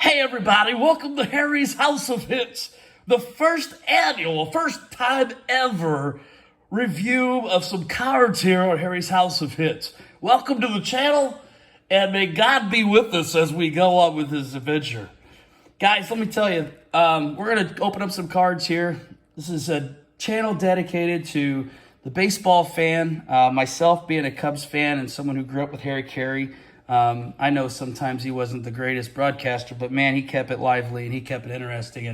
Hey everybody, welcome to Harry's House of Hits, the first time ever review of some cards here on Harry's House of Hits. Welcome to the channel, and may God be with us as we go on with this adventure. Guys, let me tell you, we're going to open up some cards here. This is a channel dedicated to the baseball fan, myself being a Cubs fan and someone who grew up with Harry Carey. I know sometimes he wasn't the greatest broadcaster, but man, he kept it lively and he kept it interesting.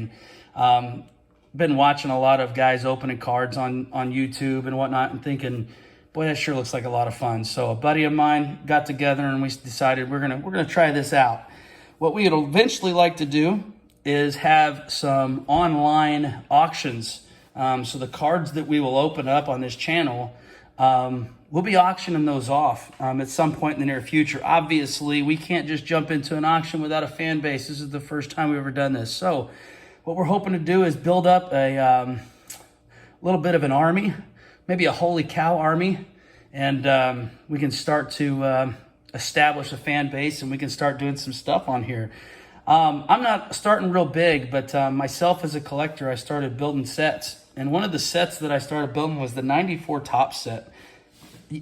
And been watching a lot of guys opening cards on YouTube and whatnot and thinking, boy, that sure looks like a lot of fun. So a buddy of mine got together and we decided we're gonna try this out. What we would eventually like to do is have some online auctions. So the cards that we will open up on this channel, we'll be auctioning those off at some point in the near future. Obviously, we can't just jump into an auction without a fan base. This is the first time we've ever done this. So what we're hoping to do is build up a little bit of an army, maybe a holy cow army, and we can start to establish a fan base and we can start doing some stuff on here. I'm not starting real big, but myself as a collector, I started building sets. And one of the sets that I started building was the 94 Topps set.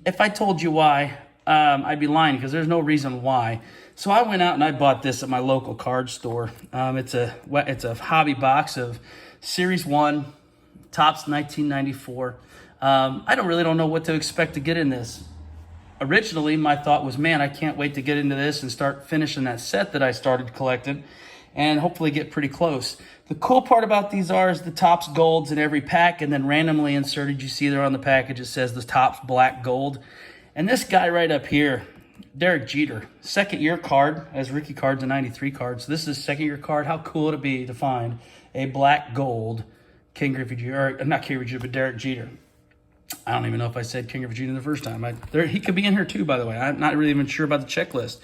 If I told you why, I'd be lying because there's no reason why. So I went out and I bought this at my local card store. It's a hobby box of Series 1, Topps 1994. I don't know what to expect to get in this. Originally, my thought was, man, I can't wait to get into this and start finishing that set that I started collecting and hopefully get pretty close. The cool part about these is the Topps Golds in every pack, and then randomly inserted, you see there on the package, it says the Topps Black Gold. And this guy right up here, Derek Jeter, second year card, as rookie cards and 93 cards. So this is a second year card. How cool would it be to find a black gold King Griffey Jr., or not King Griffey Jr., but Derek Jeter. I don't even know if I said King Griffey Jr. the first time. He could be in here too, by the way. I'm not really even sure about the checklist.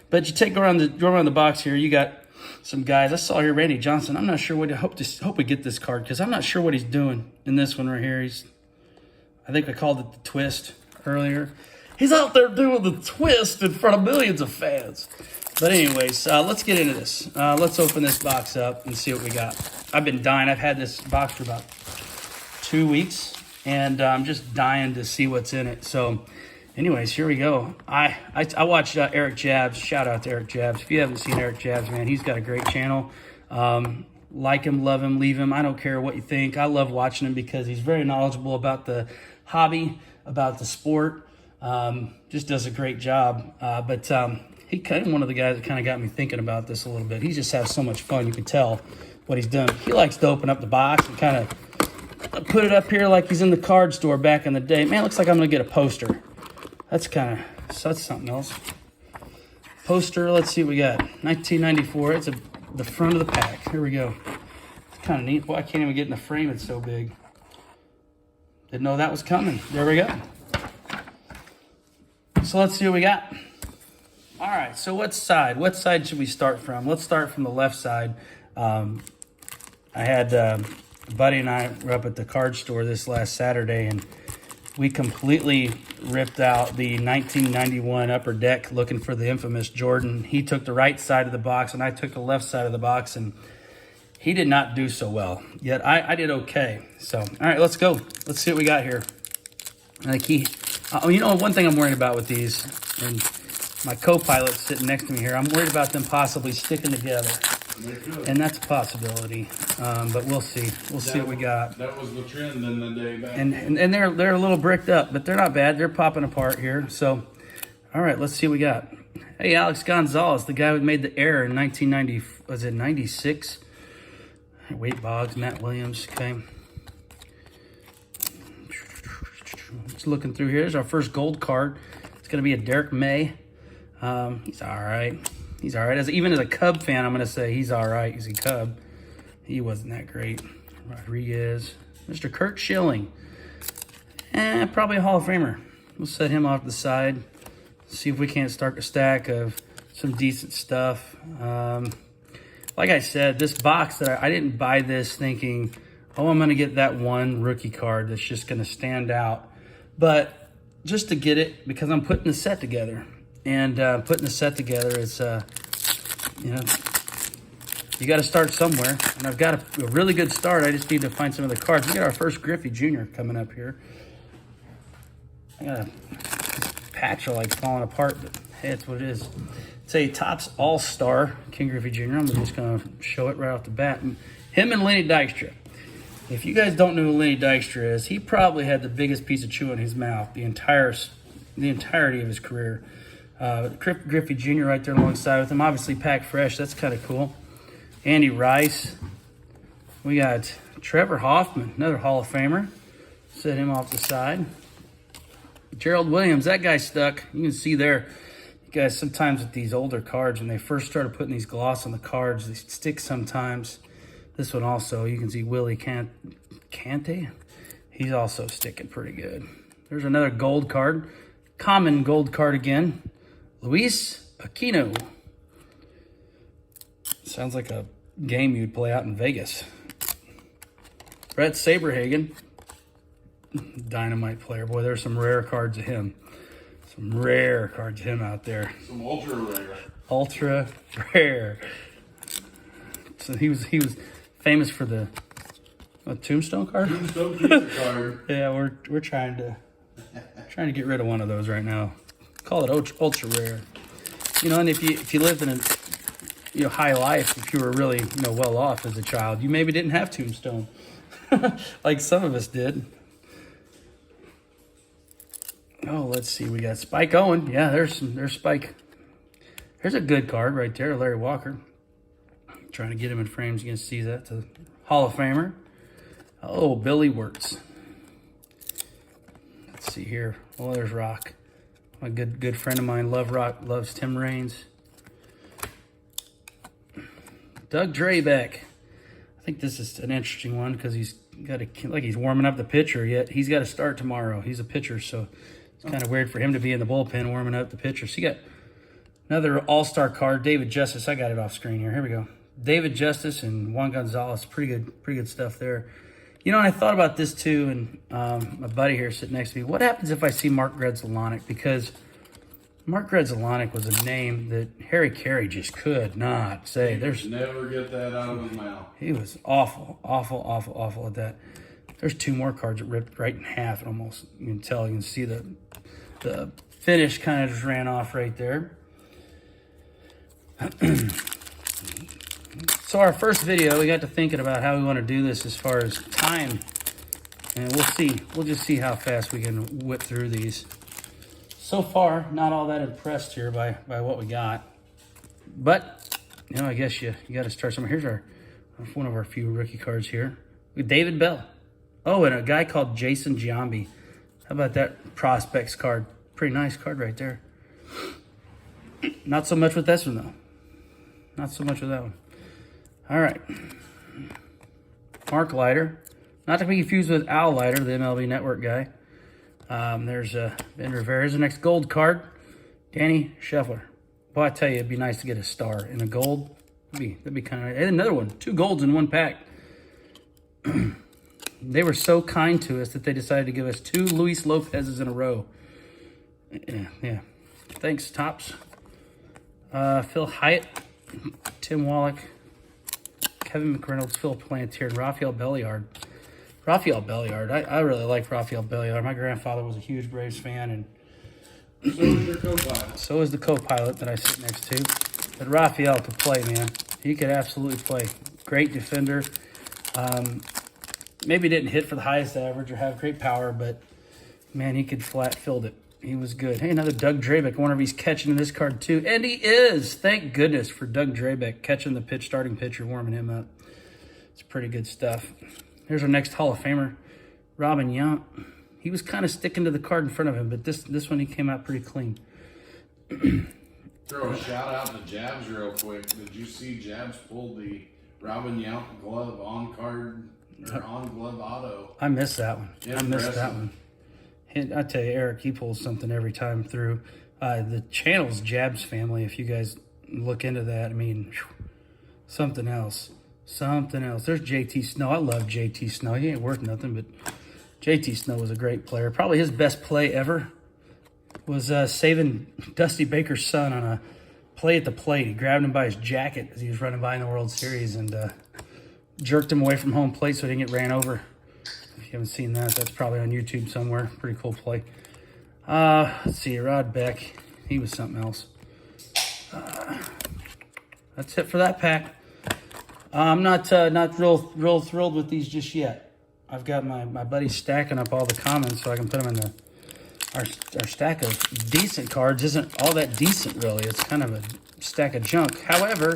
But you go around the box here, you got some guys. I saw here Randy Johnson. I'm not sure what. I hope we get this card because I'm not sure what he's doing in this one right here. I think I called it the twist earlier. He's out there doing the twist in front of millions of fans. But anyways, let's get into this. Let's open this box up and see what we got. I've been dying. I've had this box for about 2 weeks, and I'm just dying to see what's in it. So anyways, here we go. I watched Eric Jabs. Shout out to Eric Jabs. If you haven't seen Eric Jabs, man, he's got a great channel. Like him, love him, leave him. I don't care what you think. I love watching him because he's very knowledgeable about the hobby, about the sport. Just does a great job. But he kind of one of the guys that kind of got me thinking about this a little bit. He just has so much fun. You can tell what he's done. He likes to open up the box and kind of put it up here like he's in the card store back in the day. Man, it looks like I'm going to get a poster. That's something else. Poster, let's see what we got. 1994, it's the front of the pack. Here we go. It's kind of neat. Boy, I can't even get in the frame, it's so big. Didn't know that was coming. There we go. So let's see what we got. All right, so what side should we start from? Let's start from the left side. I had a buddy and I were up at the card store this last Saturday, and we completely ripped out the 1991 upper deck looking for the infamous Jordan. He took the right side of the box, and I took the left side of the box, and he did not do so well. Yet I did okay. So, all right, let's go. Let's see what we got here. Like one thing I'm worried about with these, and my co-pilot's sitting next to me here, I'm worried about them possibly sticking together. And that's a possibility, but we'll see. We'll see what we got. That was the trend in the day back. And they're a little bricked up, but they're not bad. They're popping apart here. So, all right, let's see what we got. Hey, Alex Gonzalez, the guy who made the error in 1990. Was it 96? Wade Boggs, Matt Williams. Okay. Just looking through here. There's our first gold card. It's going to be a Derek May. He's all right. He's all right. Even as a Cub fan, I'm going to say he's all right. He's a Cub. He wasn't that great. Rodriguez. Mr. Kurt Schilling. Probably a Hall of Famer. We'll set him off to the side. See if we can't start a stack of some decent stuff. Like I said, this box, that I didn't buy this thinking, oh, I'm going to get that one rookie card that's just going to stand out. But just to get it, because I'm putting the set together. And putting the set together is, you got to start somewhere. And I've got a really good start. I just need to find some of the cards. We got our first Griffey Jr. coming up here. I got this patch are like falling apart, but hey, that's what it is. It's a Topps All-Star King Griffey Jr. I'm just going to show it right off the bat. And him and Lenny Dykstra. If you guys don't know who Lenny Dykstra is, he probably had the biggest piece of chew in his mouth the entirety of his career. Griffey Jr. right there alongside with him. Obviously packed fresh. That's kind of cool. Andy Rice. We got Trevor Hoffman, another Hall of Famer. Set him off the side. Gerald Williams, that guy stuck. You can see there, you guys, sometimes with these older cards, when they first started putting these gloss on the cards, they stick sometimes. This one also, you can see Willie Cante. He's also sticking pretty good. There's another gold card. Common gold card again. Luis Aquino. Sounds like a game you'd play out in Vegas. Brett Saberhagen. Dynamite player. Boy, there's some rare cards of him. Some rare cards of him out there. Some ultra rare. Ultra rare. So he was famous for the tombstone card. Tombstone keeper card. Yeah, we're trying to get rid of one of those right now. Call it ultra rare. You know, and if you lived in a high life, if you were really well off as a child, you maybe didn't have tombstone, like some of us did. Oh, let's see. We got Spike Owen. Yeah, there's Spike. There's a good card right there, Larry Walker. Trying to get him in frames. You can see that. It's a Hall of Famer. Oh, Billy Wirtz. Let's see here. Oh, there's Rock. A good friend of mine, loves Tim Raines. Doug Drabeck. I think this is an interesting one because he's warming up the pitcher, yet he's got to start tomorrow. He's a pitcher, so it's kind of weird for him to be in the bullpen warming up the pitcher. So you got another all-star card, David Justice. I got it off screen here. Here we go. David Justice and Juan Gonzalez. Pretty good stuff there. You know, and I thought about this too, and my buddy here sitting next to me. What happens if I see Mark Gredzalonic? Because Mark Gredzalonic was a name that Harry Carey just could not say. There's never get that out of his mouth. He was awful at that. There's two more cards that ripped right in half. And almost, you can tell, you can see the finish kind of just ran off right there. So our first video, we got to thinking about how we want to do this as far as time. And we'll see. We'll just see how fast we can whip through these. So far, not all that impressed here by what we got. But, I guess you got to start somewhere. Here's one of our few rookie cards here. With David Bell. Oh, and a guy called Jason Giambi. How about that prospects card? Pretty nice card right there. Not so much with this one, though. Not so much with that one. All right. Mark Leiter. Not to be confused with Al Leiter, the MLB Network guy. There's Ben Rivera. Here's the next gold card. Danny Scheffler. Boy, I tell you, it'd be nice to get a star in a gold. That'd be kind of nice. And another one. 2 golds in one pack. They were so kind to us that they decided to give us 2 Luis Lopez's in a row. Yeah. Thanks, Topps. Phil Hyatt. Tim Wallach. Kevin McReynolds, Phil Plantier, and Rafael Belliard. Rafael Belliard. I really like Rafael Belliard. My grandfather was a huge Braves fan, and so is your co-pilot. So is the co-pilot that I sit next to. But Rafael could play, man. He could absolutely play. Great defender. Maybe didn't hit for the highest average or have great power, but, man, he could flat field it. He was good. Hey, another Doug Drabeck. I wonder if he's catching this card too. And he is. Thank goodness for Doug Drabeck catching the starting pitcher, warming him up. It's pretty good stuff. Here's our next Hall of Famer, Robin Yount. He was kind of sticking to the card in front of him, but this one he came out pretty clean. Throw a shout out to Jabs real quick. Did you see Jabs pull the Robin Yount glove on card or on glove auto? I missed that one. Impressive. I missed that one. And I tell you, Eric, he pulls something every time through. The channel's Jabs family, if you guys look into that, I mean, something else. There's JT Snow. I love JT Snow. He ain't worth nothing, but JT Snow was a great player. Probably his best play ever was saving Dusty Baker's son on a play at the plate. He grabbed him by his jacket as he was running by in the World Series and jerked him away from home plate so he didn't get ran over. If you haven't seen that, that's probably on YouTube somewhere. Pretty cool play. Let's see, Rod Beck. He was something else. That's it for that pack. I'm not real thrilled with these just yet. I've got my buddies stacking up all the commons so I can put them in our stack of decent cards. Isn't all that decent, really. It's kind of a stack of junk. However,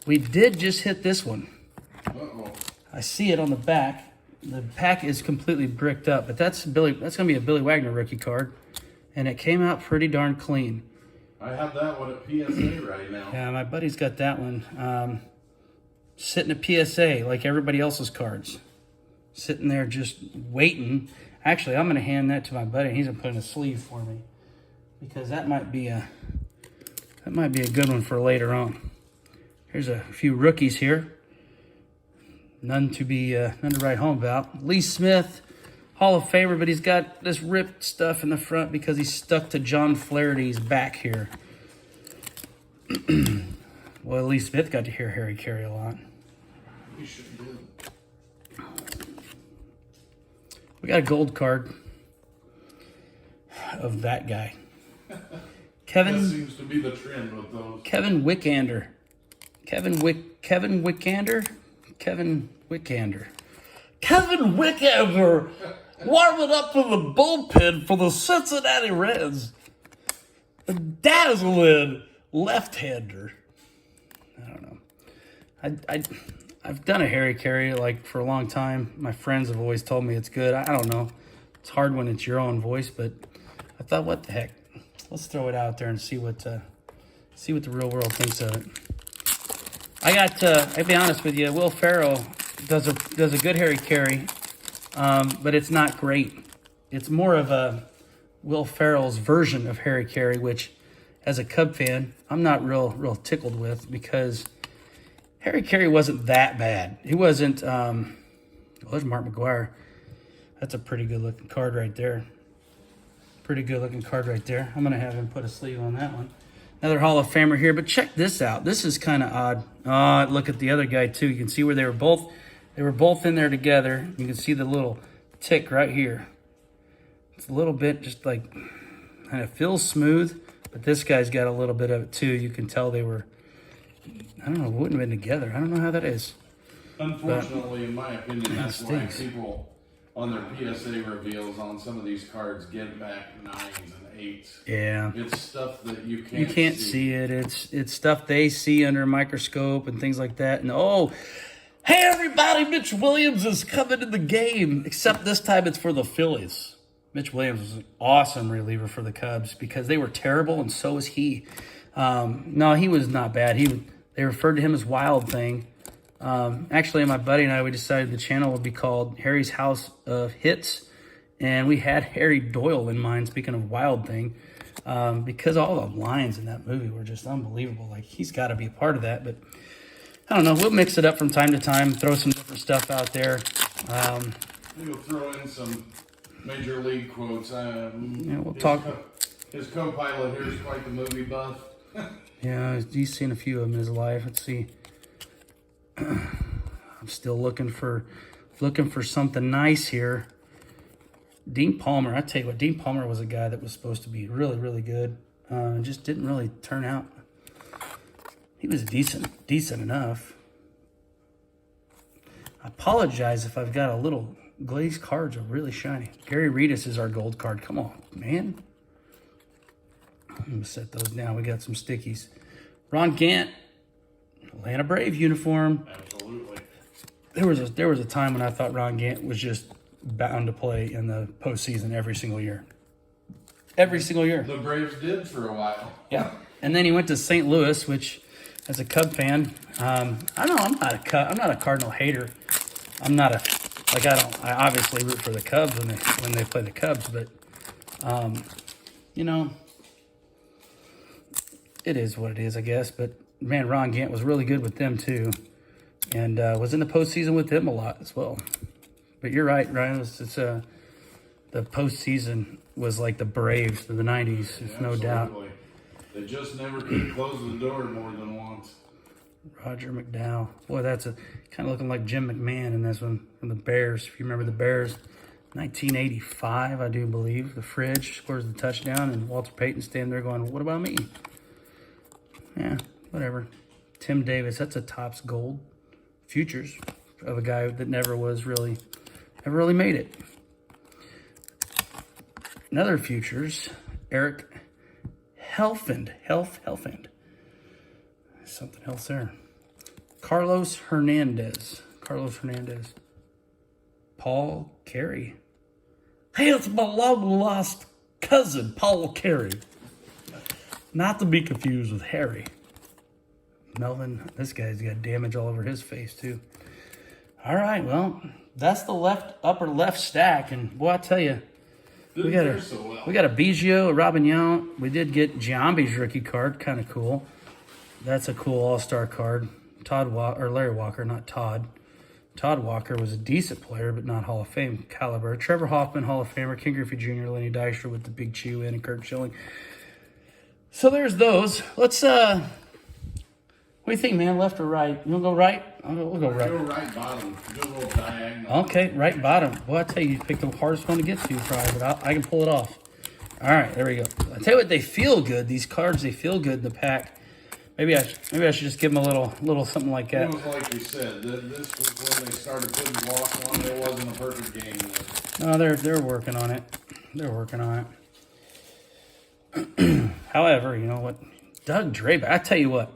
we did just hit this one. Uh-oh. I see it on the back. The pack is completely bricked up, but that's going to be a Billy Wagner rookie card, and it came out pretty darn clean. I have that one at PSA right now. Yeah, my buddy's got that one. Sitting at PSA like everybody else's cards. Sitting there just waiting. Actually, I'm going to hand that to my buddy. He's going to put in a sleeve for me because that might be a good one for later on. Here's a few rookies here. None to write home about. Lee Smith, Hall of Famer, but he's got this ripped stuff in the front because he's stuck to John Flaherty's back here. Well, Lee Smith got to hear Harry Carey a lot. You should do. We got a gold card of that guy. Kevin. That seems to be the trend with those. Kevin Wickander. Kevin Wickander. Warming up for the bullpen for the Cincinnati Reds. A dazzling left-hander. I don't know. I've done a Harry Carey like for a long time. My friends have always told me it's good. I don't know. It's hard when it's your own voice, but I thought, what the heck? Let's throw it out there and see what the real world thinks of it. I'll be honest with you, Will Ferrell does a good Harry Carey, but it's not great. It's more of a Will Ferrell's version of Harry Carey, which, as a Cub fan, I'm not real tickled with because Harry Carey wasn't that bad. He wasn't. There's Mark Mcguire. That's a pretty good looking card right there. I'm going to have him put a sleeve on that one. Another Hall of Famer here, but check this out. This is kind of odd. Look at the other guy too. You can see where they were both in there together. You can see the little tick right here. It's a little bit just like, and it feels smooth, but this guy's got a little bit of it too. You can tell they were, I don't know, wouldn't have been together. I don't know how that is. Unfortunately, in my opinion, that's why people on their PSA reveals on some of these cards get back 9s and 8s. Yeah. It's stuff that you can't see it. It's stuff they see under a microscope and things like that. And Hey everybody, Mitch Williams is coming to the game, except this time it's for the Phillies. Mitch Williams was an awesome reliever for the Cubs because they were terrible, and so was he. No, he was not bad. They referred to him as Wild Thing. Actually, my buddy and I, we decided the channel would be called Harry's House of Hits, and we had Harry Doyle in mind, speaking of Wild Thing, because all the lines in that movie were just unbelievable. Like, he's got to be a part of that, but I don't know. We'll mix it up from time to time, throw some different stuff out there. We'll throw in some Major League quotes. We'll talk. His co-pilot here is quite the movie buff. Yeah, he's seen a few of them in his life. Let's see. I'm still looking for something nice here. Dean Palmer. I tell you what, Dean Palmer was a guy that was supposed to be really, really good. Just didn't really turn out. He was decent enough. I apologize if I've got a little glazed cards are really shiny. Gary Redus is our gold card. Come on, man. I'm going to set those down. We got some stickies. Ron Gant, Atlanta Brave uniform. Absolutely. There was a time when I thought Ron Gant was just bound to play in the postseason every single year. Every single year. The Braves did for a while. Yeah. And then he went to St. Louis, which, as a Cub fan, I know I'm not a Cardinal hater. I obviously root for the Cubs when they play the Cubs, but it is what it is, I guess. But man, Ron Gant was really good with them too, and was in the postseason with them a lot as well. But you're right, Ryan. The postseason was like the Braves of the '90s, no doubt. They just never could close the door more than once. Roger McDowell. Boy, that's a kind of looking like Jim McMahon in this one from the Bears. If you remember the Bears, 1985, I do believe. The fridge scores the touchdown, and Walter Payton standing there going, "What about me?" Yeah, whatever. Tim Davis. That's a Topps Gold Futures of a guy that never really made it. Another Futures, Eric Helfand. Helfand. Something else there. Carlos Hernandez. Paul Carey. Hey, it's my long-lost cousin, Paul Carey. Not to be confused with Harry. Melvin, this guy's got damage all over his face, too. All right, well, that's the upper left stack. And, boy, I tell you, we got a Bozzio, a Robinson. We did get Giambi's rookie card. Kind of cool. That's a cool all-star card. Larry Walker, not Todd. Todd Walker was a decent player, but not Hall of Fame caliber. Trevor Hoffman, Hall of Famer. King Griffey Jr., Lenny Dykstra with the big chew in, and Kurt Schilling. So there's those. Let's, what do you think, man? Left or right? You want to go right? We'll go right. Go right bottom. Do a little diagonal. Okay, right bottom. Well, I tell you picked the hardest one to get to, probably, but I can pull it off. All right, there we go. I tell you what, they feel good. These cards, they feel good in the pack. Maybe I should just give them a little something like that. It was like you said. This was when they started putting gloss on. It wasn't a perfect game yet. No, they're working on it. They're working on it. However, you know what? Doug Draper. I tell you what.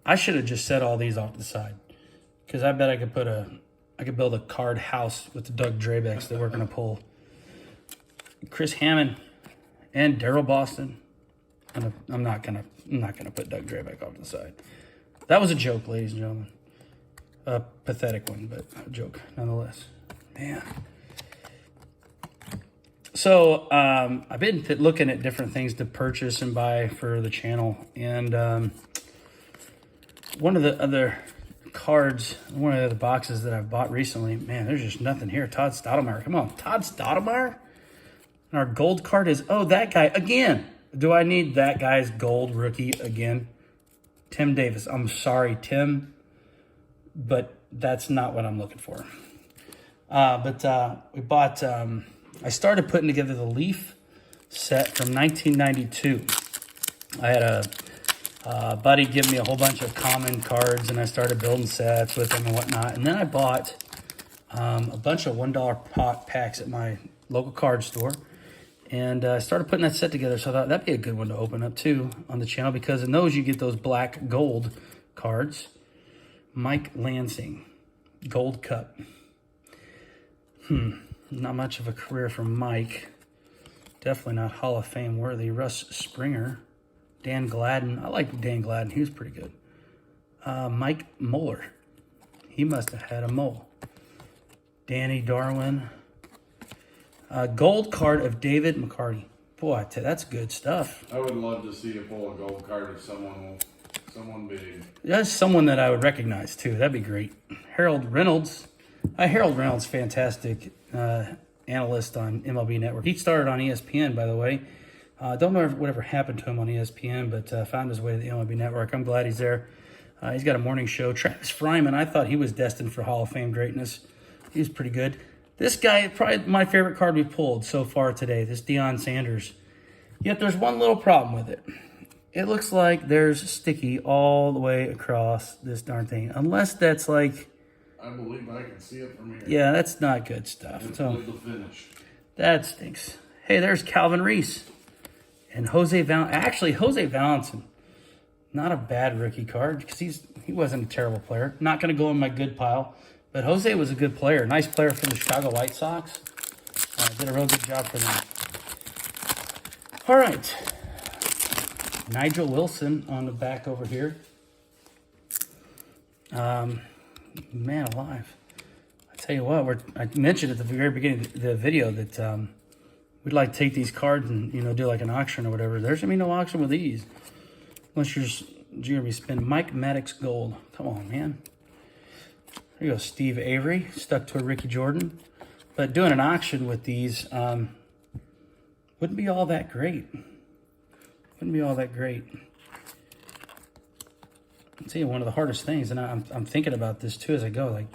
I should have just set all these off to the side, because I bet I could build a card house with the Doug Drabex that we're gonna pull. Chris Hammond and Daryl Boston. I'm not gonna put Doug Drabeck off to the side. That was a joke, ladies and gentlemen. A pathetic one, but a joke nonetheless. Man. So I've been looking at different things to purchase and buy for the channel, and one of the other boxes that I've bought recently, man, there's just nothing here. Todd Stottlemyre. Come on, Todd Stottlemyre? And our gold card is, that guy again. Do I need that guy's gold rookie again? Tim Davis. I'm sorry, Tim, but that's not what I'm looking for. We bought, I started putting together the Leaf set from 1992. I had a buddy give me a whole bunch of common cards, and I started building sets with them and whatnot. And then I bought a bunch of $1 packs at my local card store, and I started putting that set together. So I thought that'd be a good one to open up too on the channel, because in those you get those black gold cards. Mike Lansing, Gold Cup. Not much of a career for Mike. Definitely not Hall of Fame worthy. Russ Springer. Dan Gladden. I like Dan Gladden. He was pretty good. Mike Mueller. He must have had a mole. Danny Darwin. Gold card of David McCarty. Boy, I tell you, that's good stuff. I would love to see you pull a gold card of someone big. That's someone that I would recognize too. That'd be great. Harold Reynolds. Harold Reynolds, fantastic analyst on MLB Network. He started on ESPN, by the way. Don't know whatever happened to him on ESPN, but found his way to the MLB Network. I'm glad he's there. He's got a morning show. Travis Fryman, I thought he was destined for Hall of Fame greatness. He was pretty good. This guy, probably my favorite card we pulled so far today, this Dion Sanders. Yet there's one little problem with it. It looks like there's sticky all the way across this darn thing. Unless that's like... I believe I can see it from here. Yeah, that's not good stuff. It's So the finish. that stinks. Hey, there's Calvin Reese. And Jose Valentin. Not a bad rookie card, because he wasn't a terrible player. Not going to go in my good pile. But Jose was a good player. Nice player for the Chicago White Sox. Did a real good job for them. All right. Nigel Wilson on the back over here. Man alive. I tell you what, I mentioned at the very beginning of the video that we'd like to take these cards and, do like an auction or whatever. There's going to be no auction with these. Unless you're going to be spending Mike Maddox gold. Come on, man. There you go, Steve Avery, stuck to a Ricky Jordan. But doing an auction with these wouldn't be all that great. Wouldn't be all that great. I'll tell you one of the hardest things, and I'm thinking about this too as I go. Like,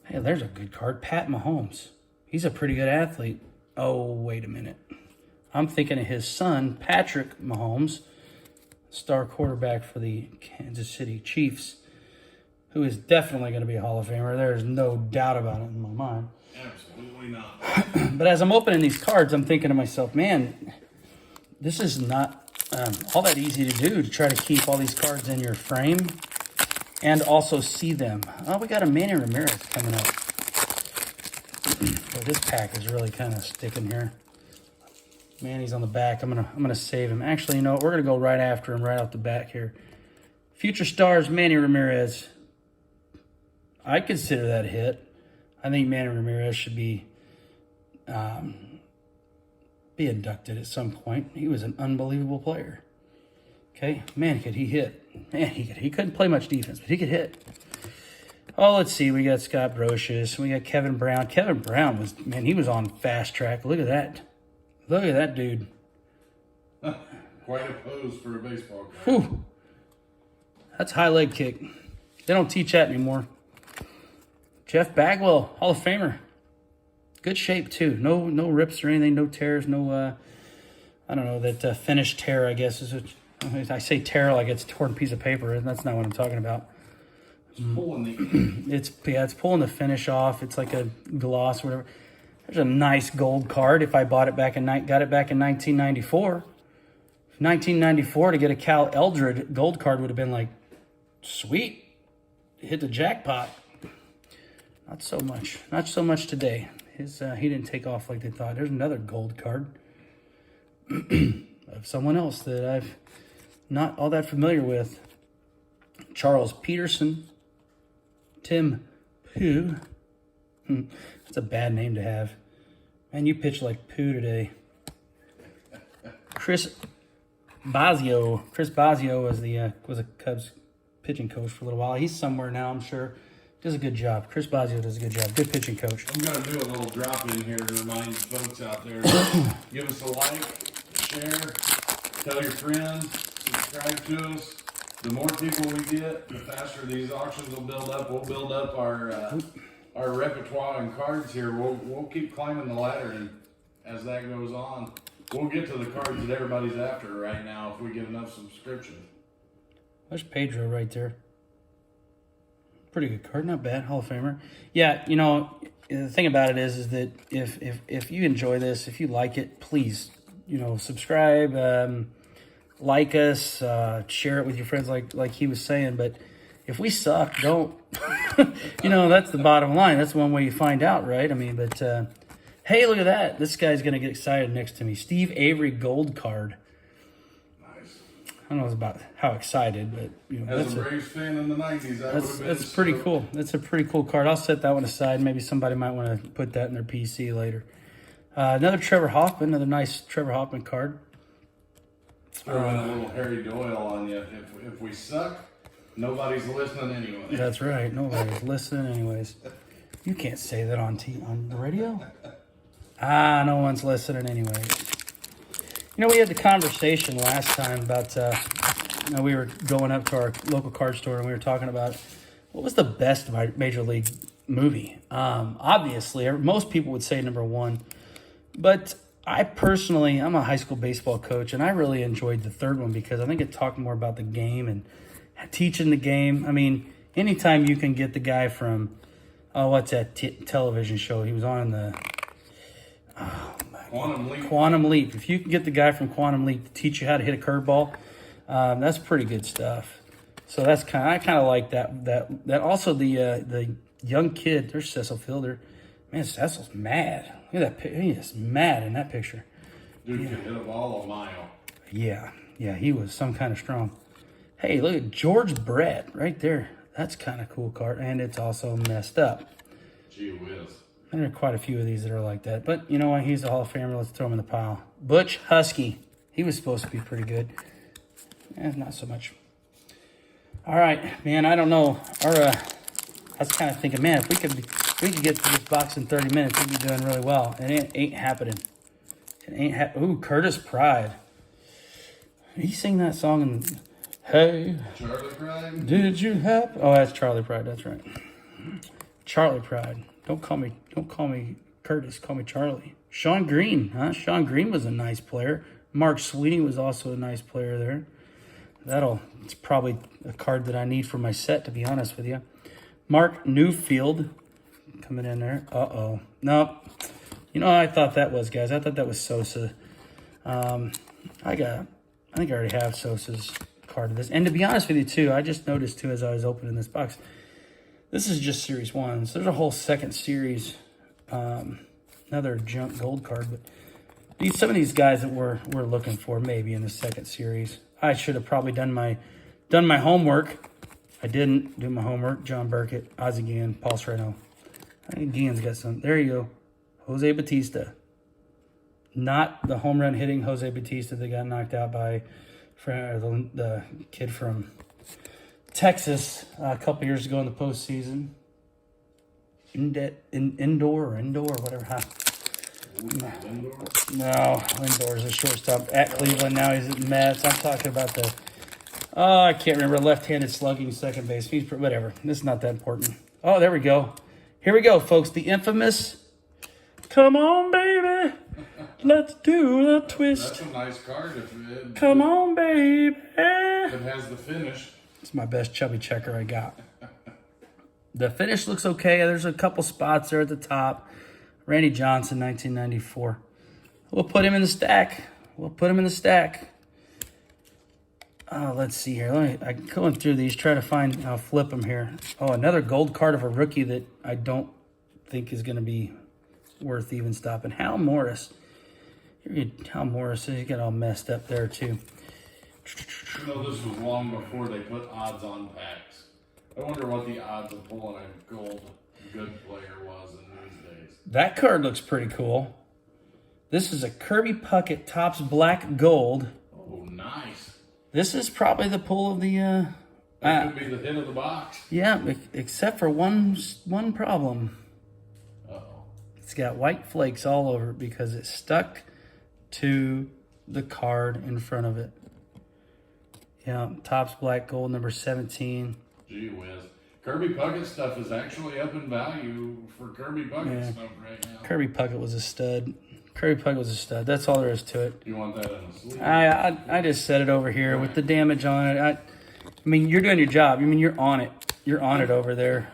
hey, there's a good card. Pat Mahomes. He's a pretty good athlete. Oh, wait a minute. I'm thinking of his son, Patrick Mahomes, star quarterback for the Kansas City Chiefs, who is definitely going to be a Hall of Famer. There is no doubt about it in my mind. Absolutely not. But as I'm opening these cards, I'm thinking to myself, man, this is not all that easy to do, to try to keep all these cards in your frame and also see them. Oh, we got a Manny Ramirez coming up. Well, this pack is really kind of sticking here. Manny's on the back. I'm gonna save him. Actually, you know what? We're gonna go right after him, right off the back here. Future Stars, Manny Ramirez. I consider that a hit. I think Manny Ramirez should be inducted at some point. He was an unbelievable player. Okay, man, could he hit? Man, he couldn't play much defense, but he could hit. Oh, let's see. We got Scott Brocious. We got Kevin Brown. Kevin Brown was, man, he was on fast track. Look at that. Look at that dude. Quite a pose for a baseball guy. Whew. That's high leg kick. They don't teach that anymore. Jeff Bagwell, Hall of Famer. Good shape, too. No rips or anything. No tears. No, I don't know, that finished tear, I guess. I say tear like it's a torn piece of paper, and that's not what I'm talking about. It's pulling the... It's pulling the finish off. It's like a gloss or whatever. There's a nice gold card if I got it back in 1994. 1994 to get a Cal Eldred gold card would have been like, sweet. Hit the jackpot. Not so much. Not so much today. He didn't take off like they thought. There's another gold card of someone else that I've not all that familiar with. Charles Peterson. Tim Pooh. That's a bad name to have. Man, you pitch like poo today. Chris Bozzio. Chris Bozzio was a Cubs pitching coach for a little while. He's somewhere now, I'm sure. Does a good job. Chris Bozzio does a good job. Good pitching coach. I'm going to do a little drop in here to remind folks out there. Give us a like, share, tell your friends, subscribe to us. The more people we get, the faster these auctions will build up. We'll build up our repertoire and cards here. We'll keep climbing the ladder, and as that goes on, we'll get to the cards that everybody's after right now if we get enough subscription. There's Pedro right there. Pretty good card, not bad. Hall of Famer. Yeah, you know, the thing about it is that if you enjoy this, if you like it, please, you know, subscribe, like us, share it with your friends, like he was saying. But if we suck, don't. You know, that's the bottom line. That's one way you find out, right? I mean, but hey, look at that. This guy's gonna get excited next to me. Steve Avery gold card. I don't know about how excited, but you know, as a Braves fan in the '90s, that's pretty cool. That's a pretty cool card. I'll set that one aside. Maybe somebody might want to put that in their PC later. Another Trevor Hoffman, another nice Trevor Hoffman card. Throw in a little Harry Doyle on you. If we suck, nobody's listening anyway. That's right. Nobody's listening anyways. You can't say that on the radio. No one's listening anyway. You know, we had the conversation last time about, you know, we were going up to our local card store and we were talking about what was the best Major League movie. Obviously, most people would say number one. But I personally, I'm a high school baseball coach, and I really enjoyed the third one because I think it talked more about the game and teaching the game. I mean, anytime you can get the guy from, what's that television show? He was on the... Quantum Leap. If you can get the guy from Quantum Leap to teach you how to hit a curveball, that's pretty good stuff. So I kind of like that. Also the young kid. There's Cecil Fielder. Man, Cecil's mad. Look at that. He is mad in that picture. Dude can hit a ball a mile. Yeah, he was some kind of strong. Hey, look at George Brett right there. That's kind of cool card, and it's also messed up. Gee whiz. And there are quite a few of these that are like that. But you know what? He's a Hall of Famer. Let's throw him in the pile. Butch Husky. He was supposed to be pretty good. Not so much. All right, man. I don't know. I was kind of thinking, man, if we could get through this box in 30 minutes, we'd be doing really well. And it ain't happening. Ooh, Curtis Pride. He sing that song and hey, Charlie Pride. did you have? Oh, that's Charlie Pride. That's right. Charlie Pride. Don't call me Curtis. Call me Charlie. Sean Green, huh? Sean Green was a nice player. Mark Sweeney was also a nice player there. It's probably a card that I need for my set, to be honest with you. Mark Newfield coming in there. Uh-oh. Nope. You know what I thought that was, guys? I thought that was Sosa. I think I already have Sosa's card of this. And to be honest with you, too, I just noticed, too, as I was opening this box, this is just Series 1. So there's a whole second series. Another junk gold card. But some of these guys that we're looking for maybe in the second series. I should have probably done my homework. I didn't do my homework. John Burkett, Ozzie Guillen, Paul Sereno. I think Guillen's got some. There you go. Jose Batista. Not the home run hitting Jose Batista that got knocked out by the kid from Texas a couple years ago in the postseason. Indoor, whatever. Huh? No, Lindor's a shortstop at Cleveland. Now he's at Mets. I'm talking about I can't remember, left-handed slugging second base. Whatever. This is not that important. Oh, there we go. Here we go, folks. The infamous, come on, baby. Let's do the twist. That's a nice card. Come on, baby. It has the finish. It's my best chubby checker I got. The finish looks okay. There's a couple spots there at the top. Randy Johnson, 1994. We'll put him in the stack. Oh, let's see here. I'm going through these, try to find, I'll flip them here. Oh, another gold card of a rookie that I don't think is going to be worth even stopping. Hal Morris. Hal Morris, he got all messed up there too. You know, this was long before they put odds on packs. I wonder what the odds of pulling a gold good player was in these days. That card looks pretty cool. This is a Kirby Puckett Topps Black Gold. Oh, nice. This is probably the pull of the... that could be the hit of the box. Yeah, except for one problem. Uh-oh. It's got white flakes all over it because it's stuck to the card in front of it. Yeah, Topps Black Gold, number 17. Gee whiz. Kirby Puckett stuff is actually up in value for Kirby Puckett stuff right now. Kirby Puckett was a stud. That's all there is to it. You want that in a sleeve? I just set it over here with the damage on it. I mean, you're doing your job. I mean, you're on it. You're on it over there.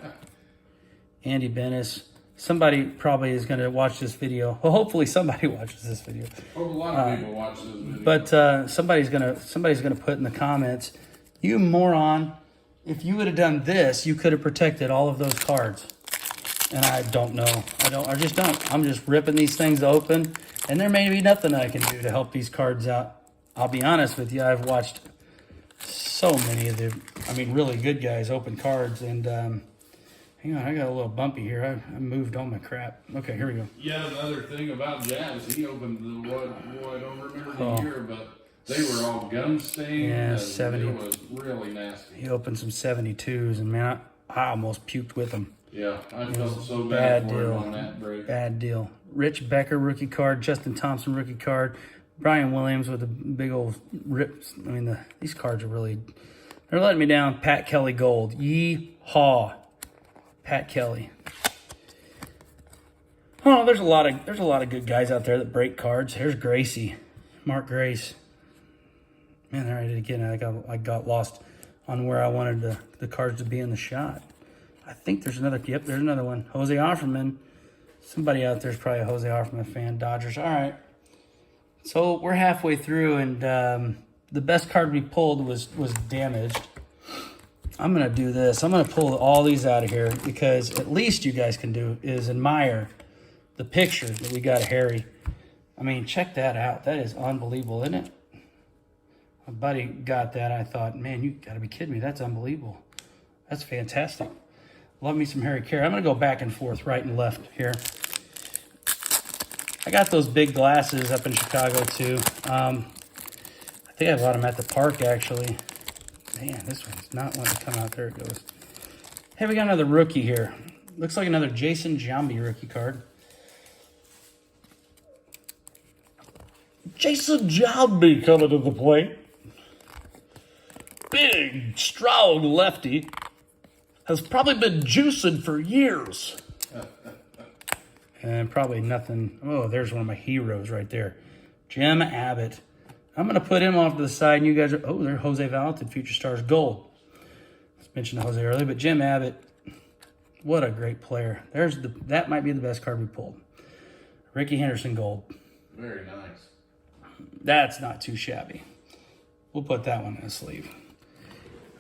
Andy Bennis. Somebody probably is going to watch this video. Well, hopefully somebody watches this video. Oh, a lot of people watch this video. But somebody's gonna put in the comments, you moron, if you would have done this, you could have protected all of those cards. And I don't know. I just don't. I'm just ripping these things open, and there may be nothing I can do to help these cards out. I'll be honest with you, I've watched so many of the, really good guys open cards, and hang on, I got a little bumpy here. I moved all my crap. Okay, here we go. Yeah, another thing about Jazz, he opened the I don't remember the year, but they were all gum stained. Yeah, 70. It was really nasty. He opened some 72s, and man, I almost puked with them. Yeah, I felt so bad for him on that break. Bad deal. Rich Becker rookie card, Justin Thompson rookie card, Brian Williams with a big old rips. These cards are they're letting me down. Pat Kelly gold. Yee-haw. Pat Kelly. Oh, there's a lot of good guys out there that break cards. Here's Gracie, Mark Grace. Man, there I did again. I got lost on where I wanted the cards to be in the shot. I think there's another. Yep, there's another one. Jose Offerman. Somebody out there's probably a Jose Offerman fan. Dodgers. All right. So we're halfway through, and the best card we pulled was damaged. I'm going to do this. I'm going to pull all these out of here because at least you guys can do is admire the picture that we got of Harry. Check that out. That is unbelievable, isn't it? My buddy got that. I thought, man, you got to be kidding me. That's unbelievable. That's fantastic. Love me some Harry Carey. I'm going to go back and forth, right and left here. I got those big glasses up in Chicago, too. I think I bought them at the park, actually. Man, this one's not wanting to come out. There it goes. Hey, we got another rookie here. Looks like another Jason Giambi rookie card. Jason Giambi coming to the plate. big, strong lefty has probably been juicing for years. And probably nothing. Oh, there's one of my heroes right there. Jim Abbott. I'm going to put him off to the side, and you guys are... Oh, there's Jose Valentin, Future Stars Gold. I mentioned Jose earlier, but Jim Abbott, what a great player. That might be the best card we pulled. Ricky Henderson Gold. Very nice. That's not too shabby. We'll put that one in the sleeve.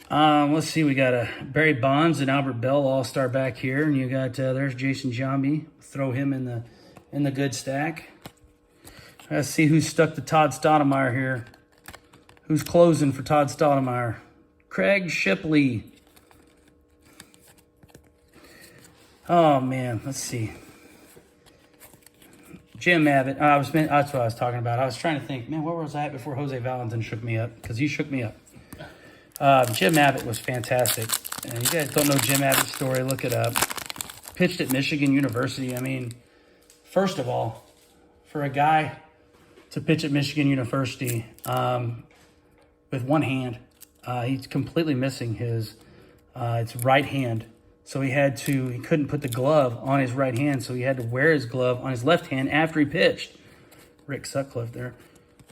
Let's see. We got a Barry Bonds and Albert Bell All-Star back here, and you got there's Jason Giambi. Throw him in the good stack. Let's see who's stuck to Todd Stoudemire here. Who's closing for Todd Stoudemire? Craig Shipley. Oh man, let's see. Jim Abbott. That's what I was talking about. I was trying to think, man, where was I at before Jose Valentin shook me up? Because he shook me up. Jim Abbott was fantastic. And you guys don't know Jim Abbott's story, look it up. Pitched at Michigan University. I mean, first of all, for a guy to pitch at Michigan University with one hand, he's completely missing his it's right hand. So he couldn't put the glove on his right hand, so he had to wear his glove on his left hand after he pitched. Rick Sutcliffe there.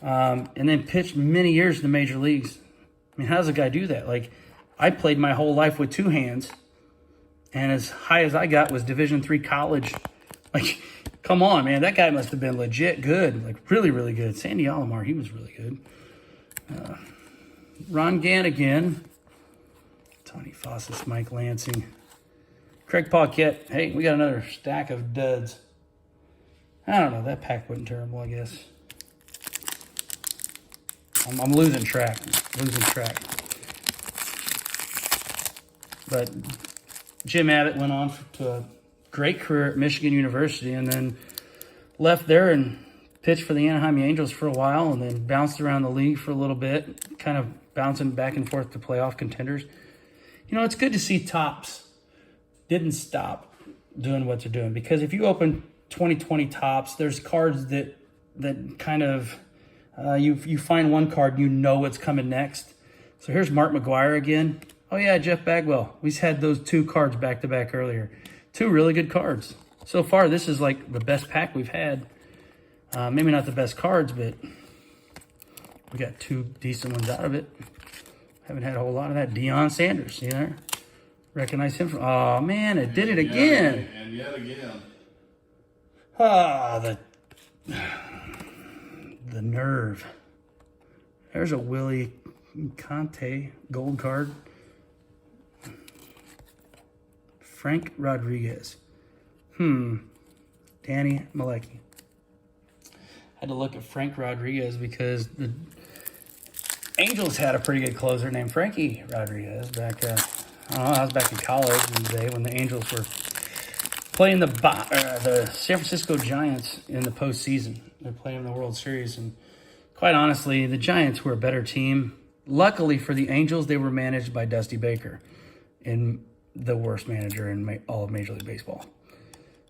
And then pitched many years in the major leagues. I mean, how does a guy do that? Like, I played my whole life with two hands, and as high as I got was Division III college. Like, come on, man. That guy must have been legit good. Like, really, really good. Sandy Alomar, he was really good. Ron Gannigan. Tony Fossis, Mike Lansing. Craig Paquette. Hey, we got another stack of duds. I don't know. That pack wasn't terrible, I guess. I'm losing track. But Jim Abbott went on to a great career at Michigan University and then left there and pitched for the Anaheim Angels for a while and then bounced around the league for a little bit, kind of bouncing back and forth to playoff contenders. You know, it's good to see Topps didn't stop doing what they're doing, because if you open 2020 Topps, there's cards that kind of you find one card, you know what's coming next. So here's Mark McGuire again. Oh yeah, Jeff Bagwell. We had those two cards back to back earlier. Two really good cards. So far, this is like the best pack we've had. Maybe not the best cards, but we got two decent ones out of it. Haven't had a whole lot of that. Dion Sanders, see there? Recognize him from... Oh, man, it did it again. And yet again. The nerve. There's a Willie Conte gold card. Frank Rodriguez. Danny Malecki. Had to look at Frank Rodriguez because the Angels had a pretty good closer named Frankie Rodriguez back... I was back in college in the day when the Angels were playing the San Francisco Giants in the postseason. They're playing in the World Series, and quite honestly, the Giants were a better team. Luckily for the Angels, they were managed by Dusty Baker, and the worst manager in all of Major League Baseball.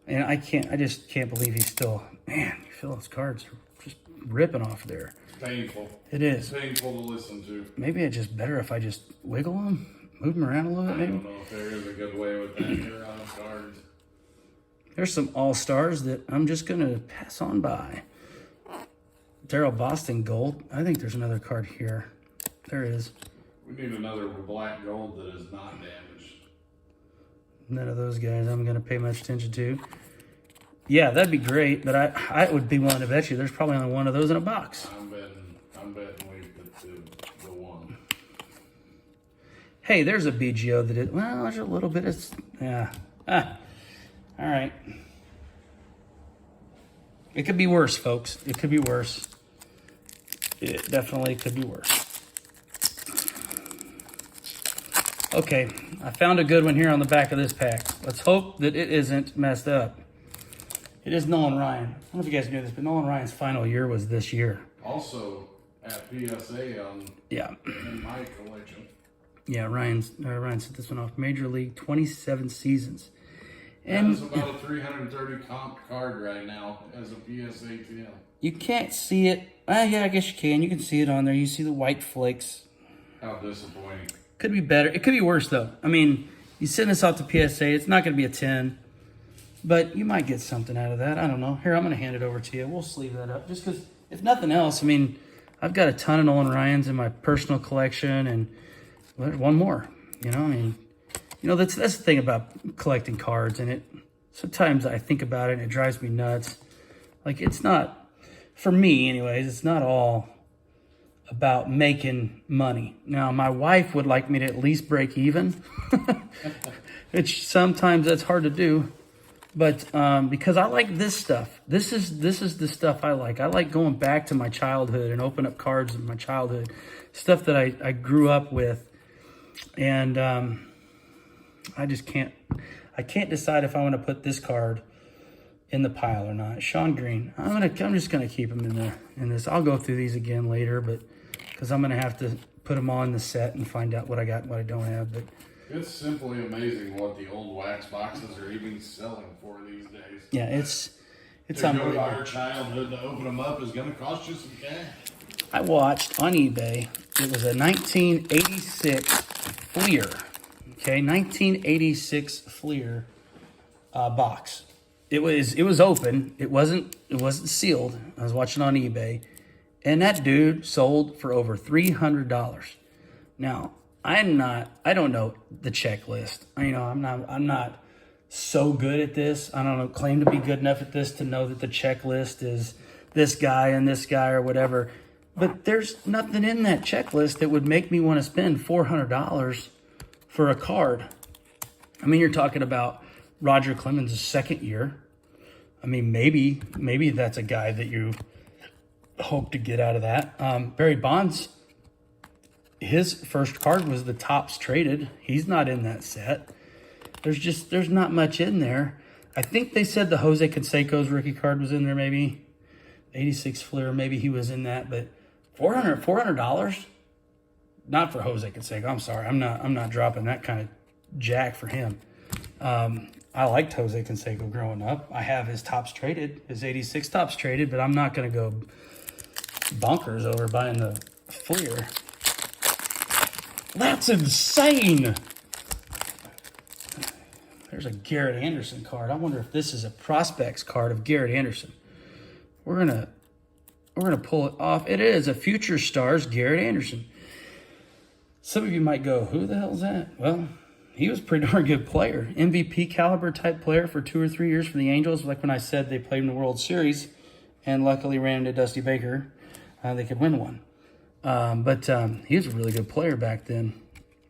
And I just can't believe he's still. Man, you feel those cards are just ripping off there. Painful. It is. It's painful to listen to. Maybe it's just better if I just wiggle them. Move them around a little bit, maybe? I don't know if there is a good way with that here on cards. There's some all-stars that I'm just going to pass on by. Daryl Boston Gold. I think there's another card here. There is. We need another black gold that is not damaged. None of those guys I'm going to pay much attention to. Yeah, that'd be great, but I would be willing to bet you there's probably only one of those in a box. I'm betting we put the one. Hey, there's a BGO that is, well, there's a little bit of, yeah. All right. It could be worse, folks. It could be worse. It definitely could be worse. Okay, I found a good one here on the back of this pack. Let's hope that it isn't messed up. It is Nolan Ryan. I don't know if you guys knew this, but Nolan Ryan's final year was this year. Also at PSA in my collection. Yeah, Ryan sent this one off. Major League, 27 seasons. And that is about a 330 comp card right now as a PSA 10. You can't see it. Well, yeah, I guess you can. You can see it on there. You see the white flakes. How disappointing. Could be better. It could be worse, though. I mean, you send this out to PSA. It's not going to be a 10. But you might get something out of that. I don't know. Here, I'm going to hand it over to you. We'll sleeve that up. Just because, if nothing else, I mean, I've got a ton of Nolan Ryans in my personal collection. And there's one more. You know, I mean, that's the thing about collecting cards. And sometimes I think about it and it drives me nuts. Like, it's not, for me anyways, it's not all about making money. Now, my wife would like me to at least break even, which sometimes that's hard to do. But because I like this stuff, this is the stuff I like. I like going back to my childhood and open up cards of my childhood, stuff that I grew up with, and I just can't decide if I want to put this card in the pile or not. Sean Green, I'm just gonna keep him in this. I'll go through these again later, but because I'm gonna have to put them on the set and find out what I got and what I don't have. But it's simply amazing what the old wax boxes are even selling for these days. Yeah, it's to go to unbelievable. our childhood to open them up is going to cost you some cash. I watched on eBay. It was a 1986 Fleer. Okay, 1986 Fleer box. It was open. It wasn't sealed. I was watching on eBay, and that dude sold for over $300. Now, I don't know the checklist. I'm not so good at this. I don't claim to be good enough at this to know that the checklist is this guy and this guy or whatever. But there's nothing in that checklist that would make me want to spend $400 for a card. I mean, you're talking about Roger Clemens' second year. I mean, maybe that's a guy that you hope to get out of that. Barry Bonds, his first card was the tops traded. He's not in that set. There's not much in there. I think they said the Jose Canseco's rookie card was in there, maybe 86 Fleer, maybe he was in that, but $400, not for Jose Canseco. I'm sorry, I'm not dropping that kind of jack for him. I liked Jose Canseco growing up. I have his tops traded, his 86 tops traded, but I'm not going to go bonkers over buying the Fleer. That's insane. There's a Garrett Anderson card. I wonder if this is a prospects card of Garrett Anderson. We're gonna pull it off. It is a Future Stars Garrett Anderson. Some of you might go, who the hell's that? Well, he was a pretty darn good player. MVP caliber type player for 2 or 3 years for the Angels. Like when I said they played in the World Series and luckily ran into Dusty Baker, they could win one. But he was a really good player back then.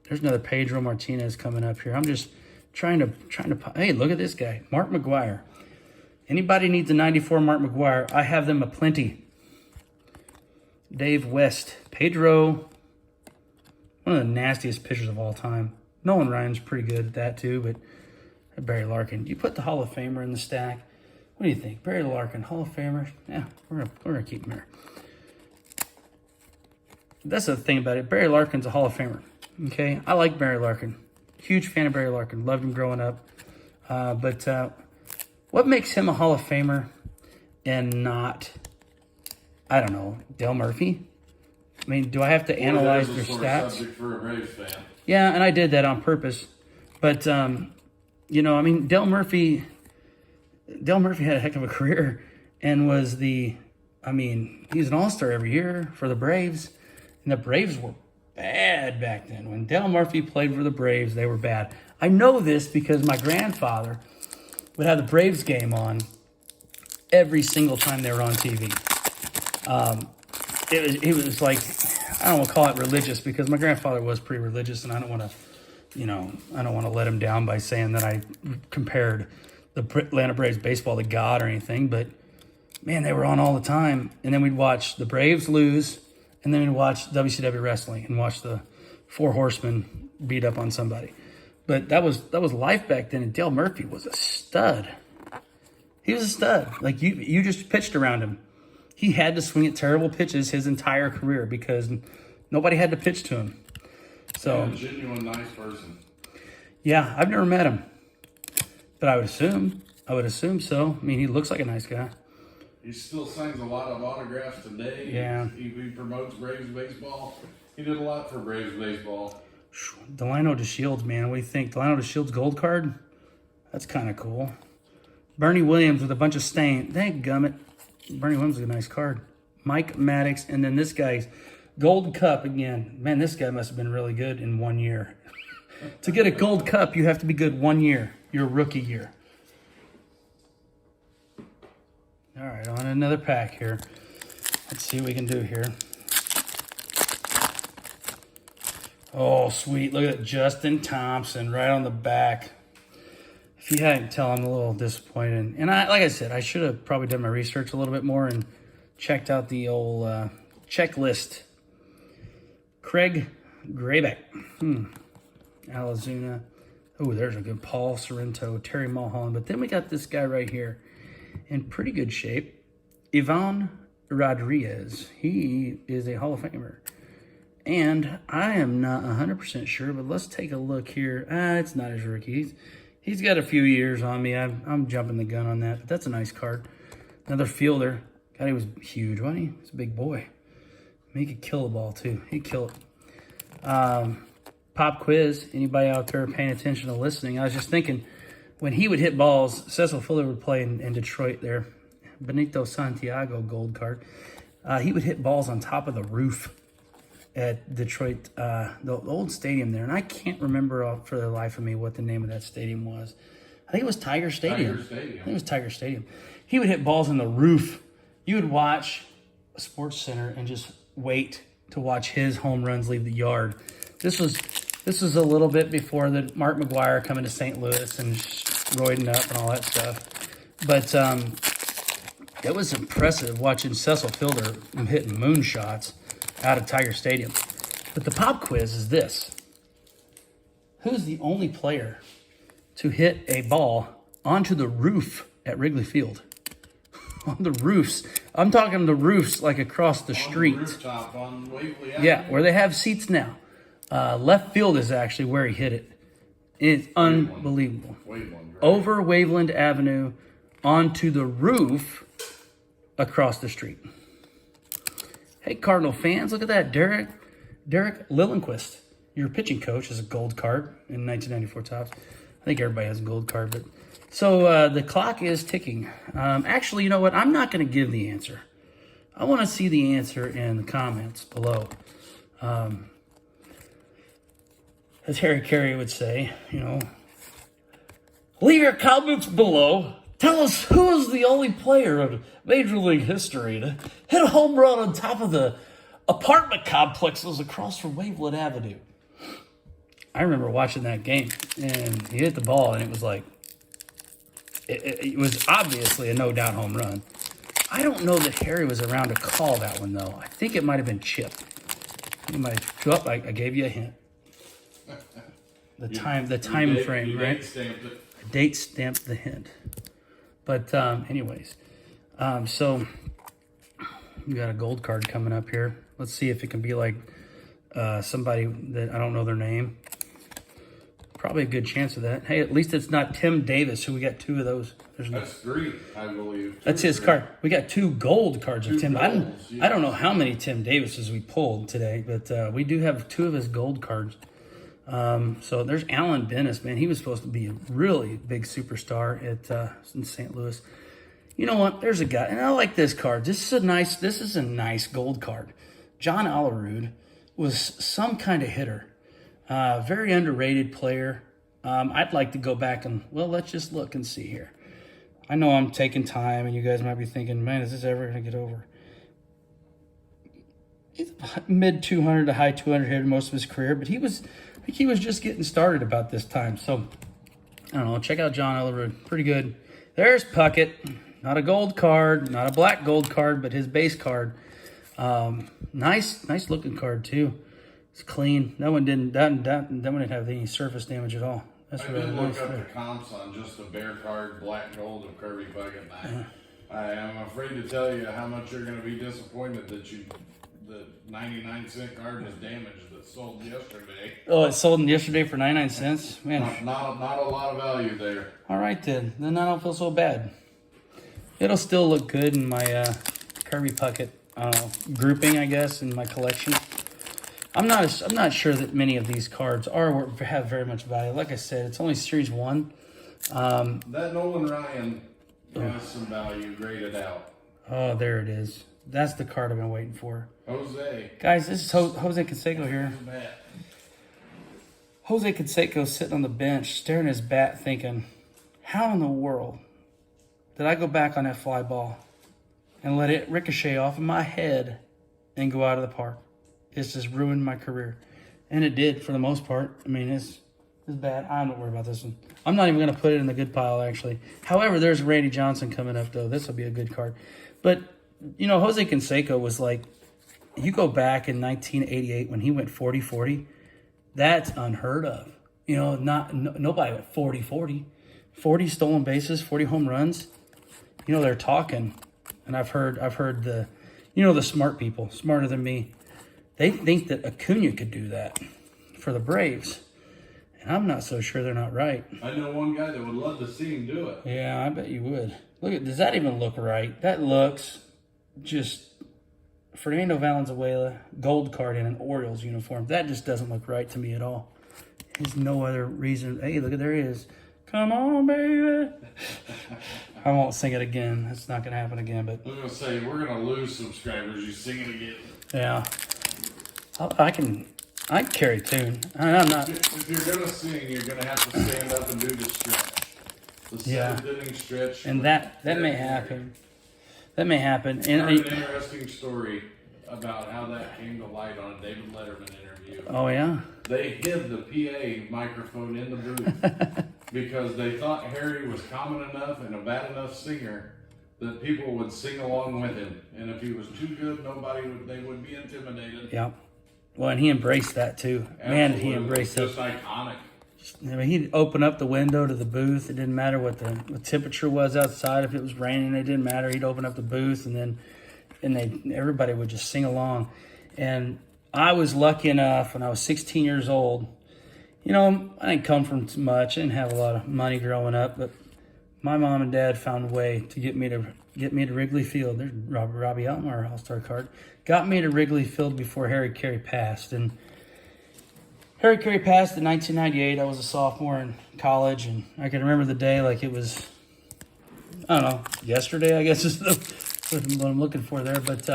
There's another Pedro Martinez coming up here. I'm just trying to. Hey, look at this guy, Mark Mcguire. Anybody needs a 94 Mark Mcguire, I have them aplenty. Dave West, Pedro, one of the nastiest pitchers of all time. Nolan Ryan's pretty good at that too, but Barry Larkin. You put the Hall of Famer in the stack. What do you think, Barry Larkin, Hall of Famer? Yeah, we're gonna keep him here. That's the thing about it. Barry Larkin's a Hall of Famer. Okay, I like Barry Larkin. Huge fan of Barry Larkin. Loved him growing up. But what makes him a Hall of Famer and not, I don't know, Dale Murphy? I mean, do I have to analyze their stats? Subject for a Braves fan. Yeah, and I did that on purpose. But I mean, Dale Murphy had a heck of a career and was he's an all-star every year for the Braves. And the Braves were bad back then. When Dale Murphy played for the Braves, they were bad. I know this because my grandfather would have the Braves game on every single time they were on TV. It was like, I don't want to call it religious because my grandfather was pretty religious, and I don't want to let him down by saying that I compared the Atlanta Braves baseball to God or anything. But man, they were on all the time, and then we'd watch the Braves lose. And then we'd watch WCW wrestling and watch the Four Horsemen beat up on somebody. But that was life back then, and Dale Murphy was a stud. He was a stud. Like, you just pitched around him. He had to swing at terrible pitches his entire career because nobody had to pitch to him. So, a genuine nice person. Yeah, I've never met him. But I would assume so. I mean, he looks like a nice guy. He still signs a lot of autographs today. Yeah. He promotes Braves baseball. He did a lot for Braves baseball. Delano DeShields, man. What do you think? Delano DeShields gold card? That's kind of cool. Bernie Williams with a bunch of stain. Thank gummit. Bernie Williams is a nice card. Mike Maddox, and then this guy's Gold Cup again. Man, this guy must have been really good in 1 year. To get a Gold Cup, you have to be good 1 year, your rookie year. All right, on another pack here. Let's see what we can do here. Oh, sweet. Look at that. Justin Thompson right on the back. If you hadn't tell, I'm a little disappointed. And like I said, I should have probably done my research a little bit more and checked out the old checklist. Craig Graybeck. Alazuna. Oh, there's a good Paul Sorrento, Terry Mulholland. But then we got this guy right here in pretty good shape. Yvonne Rodriguez. He is a Hall of Famer. And I am not 100% sure, but let's take a look here. It's not his rookie. He's got a few years on me. I'm jumping the gun on that, but that's a nice card. Another fielder. God, he was huge, wasn't he? He's a big boy. I mean, he could kill the ball, too. He'd kill it. Pop quiz. Anybody out there paying attention to listening? I was just thinking, when he would hit balls, Cecil Fuller would play in Detroit there. Benito Santiago gold card. He would hit balls on top of the roof at Detroit, the old stadium there. And I can't remember for the life of me what the name of that stadium was. I think it was Tiger Stadium. I think it was Tiger Stadium. He would hit balls on the roof. You would watch a Sports Center and just wait to watch his home runs leave the yard. This was a little bit before the Mark Mcguire coming to St. Louis and roiding up and all that stuff. But it was impressive watching Cecil Fielder hitting moonshots out of Tiger Stadium. But the pop quiz is this. Who's the only player to hit a ball onto the roof at Wrigley Field? On the roofs. I'm talking the roofs like across the street. On the rooftop on Waverly Avenue. Yeah, where they have seats now. Left field is actually where he hit it. It's unbelievable. Waveland, right? Over Waveland Avenue onto the roof across the street. Hey, Cardinal fans, look at that. Derek Lillenquist, your pitching coach, is a gold card in 1994 Topps. I think everybody has a gold card. But so the clock is ticking. Actually, you know what? I'm not going to give the answer. I want to see the answer in the comments below. As Harry Carey would say, leave your comments below. Tell us who is the only player in Major League history to hit a home run on top of the apartment complexes across from Waveland Avenue. I remember watching that game, and he hit the ball, and it was like, it was obviously a no-doubt home run. I don't know that Harry was around to call that one, though. I think it might have been Chip. I gave you a hint. The time frame, right? Date stamped the hint. But anyways, so we got a gold card coming up here. Let's see if it can be like somebody that I don't know their name. Probably a good chance of that. Hey, at least it's not Tim Davis, who we got two of those. That's three, I believe. That's his card. We got two gold cards of Tim. I don't know how many Tim Davises we pulled today, but we do have two of his gold cards. So there's Alan Dennis, man. He was supposed to be a really big superstar in St. Louis. You know what? There's a guy, and I like this card. This is a nice gold card. John Alarud was some kind of hitter. Very underrated player. I'd like to go back and, let's just look and see here. I know I'm taking time, and you guys might be thinking, man, is this ever going to get over? He's mid 200 to high 200 hitter most of his career, but he was just getting started about this time. So, I don't know. Check out John Alarud. Pretty good. There's Puckett. Not a gold card. Not a black gold card, but his base card. Nice looking card, too. It's clean. That one didn't have any surface damage at all. That's I really did nice. look up the comps on just the bear card, black gold of Kirby Puckett. I am afraid to tell you how much you're going to be disappointed that the 99-cent card was damaged that sold yesterday. Oh, it sold yesterday for 99 cents? Man. Not a lot of value there. All right, then. Then I don't feel so bad. It'll still look good in my Kirby Puckett grouping, I guess, in my collection. I'm not sure that many of these cards have very much value. Like I said, it's only Series 1. That Nolan Ryan has some value graded out. Oh, there it is. That's the card I've been waiting for. Jose. Guys, this is Jose Cansego here. Bat. Jose Canseco sitting on the bench, staring at his bat, thinking, how in the world did I go back on that fly ball and let it ricochet off of my head and go out of the park? It's just ruined my career. And it did for the most part. I mean, it's bad. I'm not worried about this one. I'm not even going to put it in the good pile, actually. However, there's Randy Johnson coming up, though. This will be a good card. But, you know, Jose Canseco was like, you go back in 1988 when he went 40-40, that's unheard of. You know, nobody went 40-40. 40 stolen bases, 40 home runs. You know, they're talking. And I've heard the, you know, the smart people, smarter than me, they think that Acuna could do that for the Braves. And I'm not so sure they're not right. I know one guy that would love to see him do it. Yeah, I bet you would. Does that even look right? That looks just Fernando Valenzuela, gold card in an Orioles uniform. That just doesn't look right to me at all. There's no other reason. Hey, look, there he is. Come on, baby. I won't sing it again. It's not going to happen again. But I was going to say, we're going to lose subscribers. You sing it again. Yeah. I can carry a tune. I'm not. If you're going to sing, you're going to have to stand up and do the stretch. The seventh inning stretch. And that may happen. That may happen. I heard an interesting story about how that came to light on a David Letterman interview. Oh, yeah? They hid the PA microphone in the booth because they thought Harry was common enough and a bad enough singer that people would sing along with him. And if he was too good, they would be intimidated. Yeah. Well, and he embraced that, too. Absolutely. Man, he embraced it. Just iconic. I mean, he'd open up the window to the booth. It didn't matter what the temperature was outside. If it was raining, it didn't matter. He'd open up the booth, and everybody would just sing along. And I was lucky enough when I was 16 years old. You know, I didn't come from much. I didn't have a lot of money growing up, but my mom and dad found a way to get me to Wrigley Field. There's Robbie Altmaier All-Star card. Got me to Wrigley Field before Harry Carey passed, and Harry Carey passed in 1998. I was a sophomore in college, and I can remember the day like it was, I don't know, yesterday, I guess is what I'm looking for there. But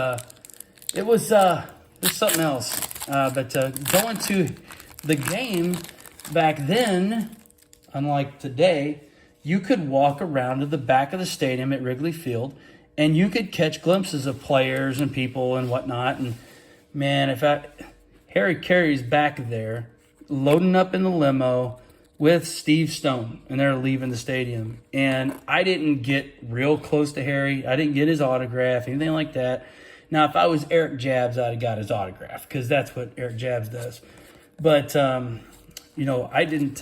it was something else. But going to the game back then, unlike today, you could walk around to the back of the stadium at Wrigley Field, and you could catch glimpses of players and people and whatnot. And, man, Harry Carey's back there, loading up in the limo with Steve Stone, and they're leaving the stadium. And I didn't get real close to Harry. I didn't get his autograph, anything like that. Now, if I was Eric Jabs, I'd have got his autograph because that's what Eric Jabs does. But, you know, I didn't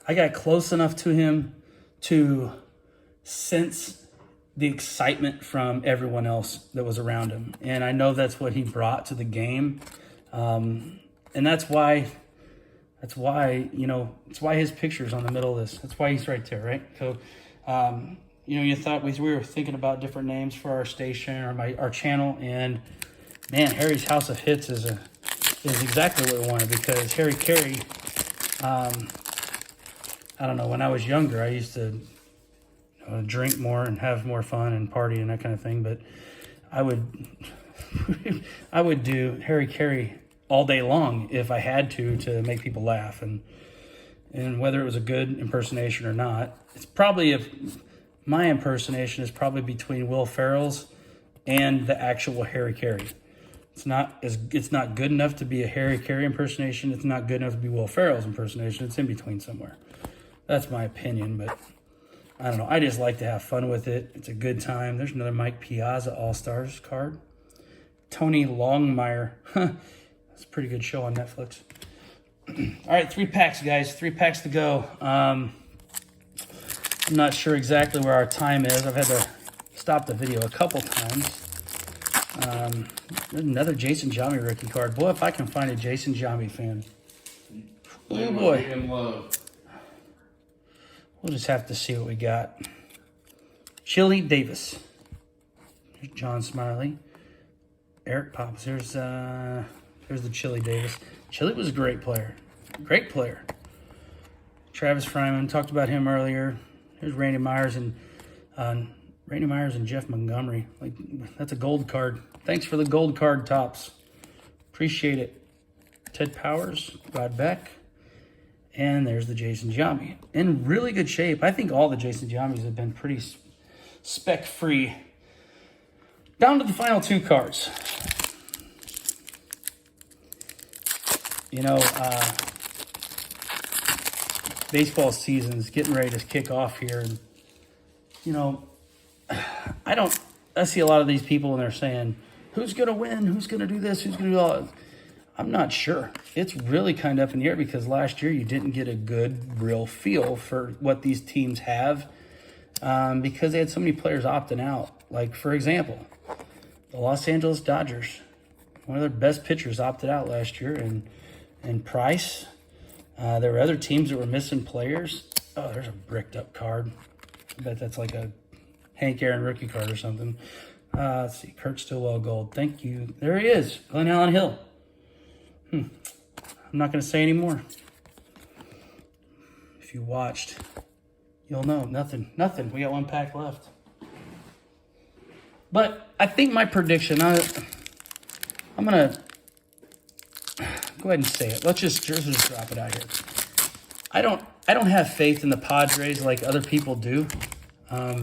I got close enough to him to sense the excitement from everyone else that was around him. And I know that's what he brought to the game. And that's why, you know, it's why his picture's on the middle of this. That's why he's right there, right? So, you know, you thought we were thinking about different names for our station or our channel, and man, Harry's House of Hits is exactly what we wanted, because Harry Carey, I don't know, when I was younger, I used to drink more and have more fun and party and that kind of thing, but I would do Harry Carey all day long if I had to make people laugh, and whether it was a good impersonation or not. It's probably, my impersonation is probably between Will Ferrell's and the actual Harry Carey. It's not good enough to be a Harry Carey impersonation. It's not good enough to be Will Ferrell's impersonation. It's in between somewhere. That's my opinion, but I don't know. I just like to have fun with it. It's a good time. There's another Mike Piazza All-Stars card. Tony Longmire. That's a pretty good show on Netflix. All right, 3 packs, guys. 3 packs to go. I'm not sure exactly where our time is. I've had to stop the video a couple times. There's another Jason Giambi rookie card. Boy, if I can find a Jason Giambi fan. Oh, boy. In love. We'll just have to see what we got. Chili Davis. There's John Smiley. Eric Pops. There's the Chili Davis. Chili was a great player. Great player. Travis Fryman, talked about him earlier. There's Randy Myers and Jeff Montgomery. Like, that's a gold card. Thanks for the gold card, Tops. Appreciate it. Ted Powers, Rod Beck, and there's the Jason Giambi. In really good shape. I think all the Jason Giambis have been pretty spec-free. Down to the final 2 cards. You know, baseball season's getting ready to kick off here. And, you know, I see a lot of these people and they're saying, who's going to win? Who's going to do this? Who's going to do all that? I'm not sure. It's really kind of up in the air because last year you didn't get a good, real feel for what these teams have because they had so many players opting out. Like, for example, the Los Angeles Dodgers, one of their best pitchers opted out last year, and Price. There were other teams that were missing players. Oh, there's a bricked up card. I bet that's like a Hank Aaron rookie card or something. Let's see, Kurt Stillwell gold. Thank you. There he is, Glenn Allen Hill. I'm not going to say any more. If you watched, you'll know. Nothing. We got 1 pack left. But I think my prediction, I'm going to go ahead and say it. Let's just drop it out here. I don't have faith in the Padres like other people do. A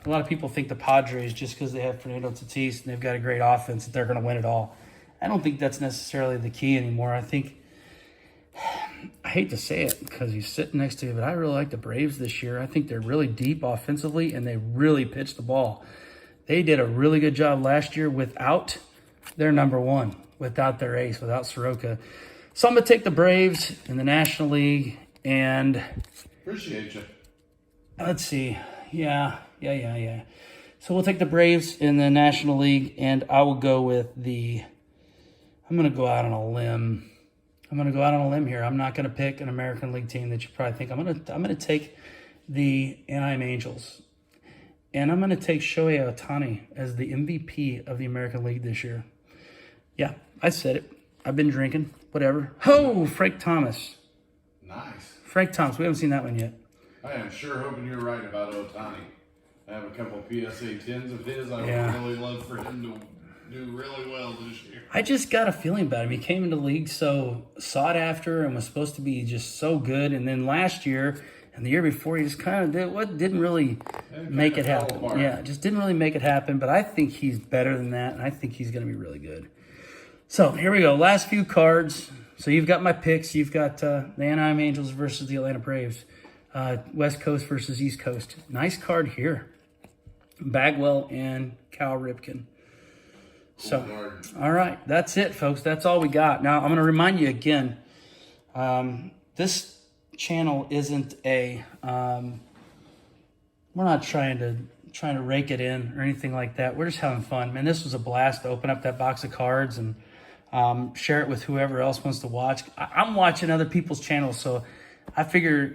lot of people think the Padres, just because they have Fernando Tatis and they've got a great offense, that they're going to win it all. I don't think that's necessarily the key anymore. I hate to say it because he's sitting next to you, but I really like the Braves this year. I think they're really deep offensively, and they really pitch the ball. They did a really good job last year without their number 1, without their ace, without Soroka. So I'm going to take the Braves in the National League, and Appreciate you. let's see. Yeah. So we'll take the Braves in the National League, and I will go with I'm going to go out on a limb. Here. I'm not going to pick an American League team that you probably think. I'm going to take the Anaheim Angels. And I'm going to take Shohei Ohtani as the MVP of the American League this year. Yeah, I said it. I've been drinking. Whatever. Oh, Frank Thomas. Nice. Frank Thomas. We haven't seen that one yet. I am sure hoping you're right about Ohtani. I have a couple of PSA 10s of his. I would really love for him to do really well this year. I just got a feeling about him. He came into the league so sought after and was supposed to be just so good. And then last year and the year before, he just kind of didn't really make it happen. Yeah, just didn't really make it happen. But I think he's better than that, and I think he's going to be really good. So here we go. Last few cards. So you've got my picks. You've got the Anaheim Angels versus the Atlanta Braves. West Coast versus East Coast. Nice card here. Bagwell and Cal Ripken. So, all right, that's it, folks. That's all we got. Now, I'm going to remind you again, this channel isn't a, we're not trying to rake it in or anything like that. We're just having fun. Man, this was a blast to open up that box of cards and share it with whoever else wants to watch. I'm watching other people's channels, so I figure,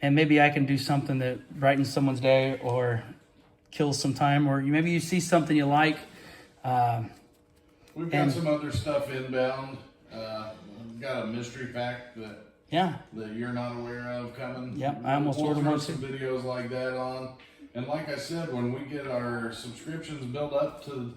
and maybe I can do something that brightens someone's day or kills some time, or maybe you see something you like. We've got some other stuff inbound. We've got a mystery pack that you're not aware of coming. Yeah, I almost ordered throw one some videos like that on. And like I said, when we get our subscriptions built up to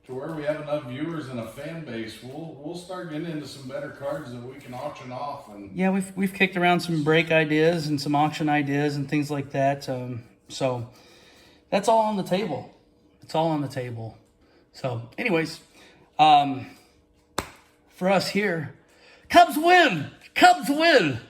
where we have enough viewers and a fan base, we'll start getting into some better cards that we can auction off. And yeah, we've kicked around some break ideas and some auction ideas and things like that. So that's all on the table. It's all on the table. So, anyways, for us here, Cubs win! Cubs win!